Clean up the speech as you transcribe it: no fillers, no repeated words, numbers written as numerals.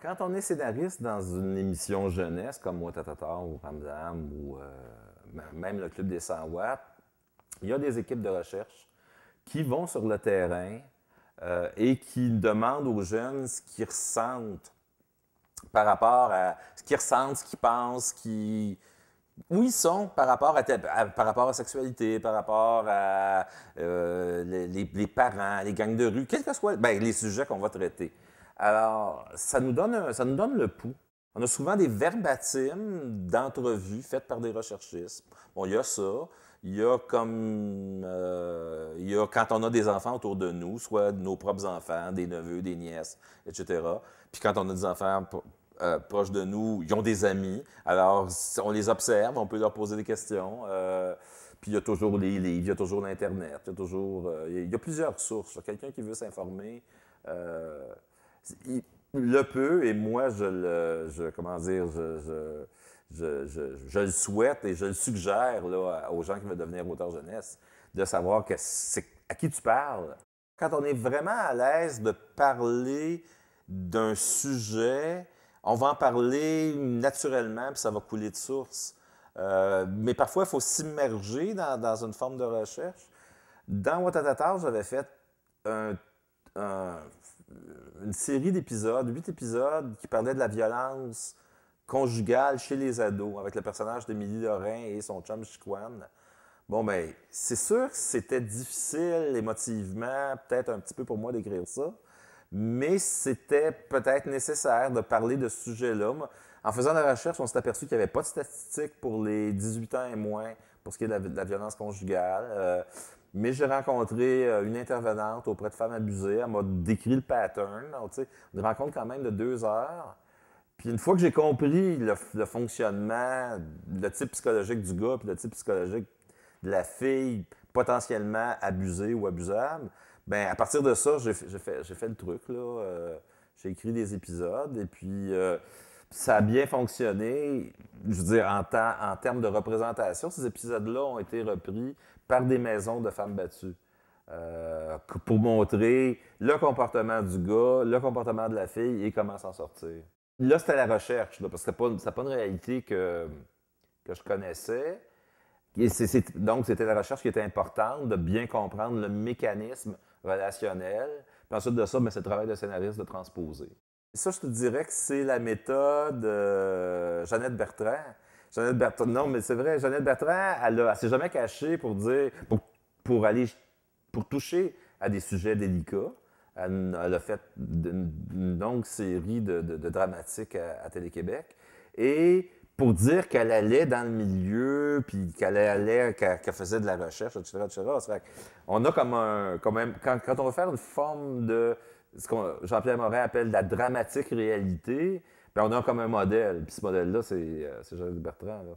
Quand on est scénariste dans une émission jeunesse comme Ouattatata ou Ramdam ou même le Club des 100 watts, il y a des équipes de recherche qui vont sur le terrain et qui demandent aux jeunes ce qu'ils ressentent par rapport à ce qu'ils ressentent, ce qu'ils pensent, où ils sont par rapport par rapport à la sexualité, par rapport à les parents, les gangs de rue, quels que soient les sujets qu'on va traiter. Alors, ça nous donne le pouls. On a souvent des verbatims d'entrevues faites par des recherchistes. Bon, il y a ça. Il y a il y a quand on a des enfants autour de nous, soit nos propres enfants, des neveux, des nièces, etc. Puis quand on a des enfants proches de nous, ils ont des amis. Alors, on les observe, on peut leur poser des questions. Puis il y a toujours les livres, il y a toujours l'Internet, il y a toujours... il y a plusieurs sources. Quelqu'un qui veut s'informer, il le peut, et moi, comment dire, je le souhaite et je le suggère là, aux gens qui veulent devenir auteurs jeunesse, de savoir à qui tu parles. Quand on est vraiment à l'aise de parler d'un sujet, on va en parler naturellement, puis ça va couler de source. Mais parfois, il faut s'immerger dans une forme de recherche. Dans Ouattatata, j'avais fait un, une série d'épisodes, 8 épisodes, qui parlaient de la violence conjugale chez les ados, avec le personnage d'Émilie Lorrain et son chum Chiquan. Bon, ben, c'est sûr que c'était difficile émotivement, peut-être un petit peu pour moi d'écrire ça, mais c'était peut-être nécessaire de parler de ce sujet-là. En faisant la recherche, on s'est aperçu qu'il n'y avait pas de statistiques pour les 18 ans et moins pour ce qui est de la violence conjugale. Mais j'ai rencontré une intervenante auprès de femmes abusées. Elle m'a décrit le pattern. Donc, une rencontre quand même de 2 heures. Puis une fois que j'ai compris le fonctionnement, le type psychologique du gars, puis le type psychologique de la fille potentiellement abusée ou abusable, ben à partir de ça, j'ai fait le truc, là. J'ai écrit des épisodes et puis ça a bien fonctionné. Je veux dire, en termes de représentation, ces épisodes-là ont été repris par des maisons de femmes battues. Pour montrer le comportement du gars, le comportement de la fille et comment s'en sortir. Là, c'était la recherche, là, parce que c'était pas une réalité que je connaissais. Et donc, c'était la recherche qui était importante, de bien comprendre le mécanisme relationnel. Puis ensuite de ça, c'est le travail de scénariste de transposer. Ça, je te dirais que c'est la méthode Jeannette Bertrand. Jeannette Bertrand, non, mais c'est vrai, Jeannette Bertrand, elle s'est jamais cachée pour dire, pour toucher à des sujets délicats. Elle a fait une longue série de dramatiques à Télé-Québec. Et pour dire qu'elle allait dans le milieu, puis qu'elle faisait de la recherche, etc., etc. On a quand on va faire une forme de ce que Jean-Pierre Morin appelle la dramatique réalité, ben on a comme un modèle. Puis ce modèle-là, c'est Jean-Luc Bertrand, là.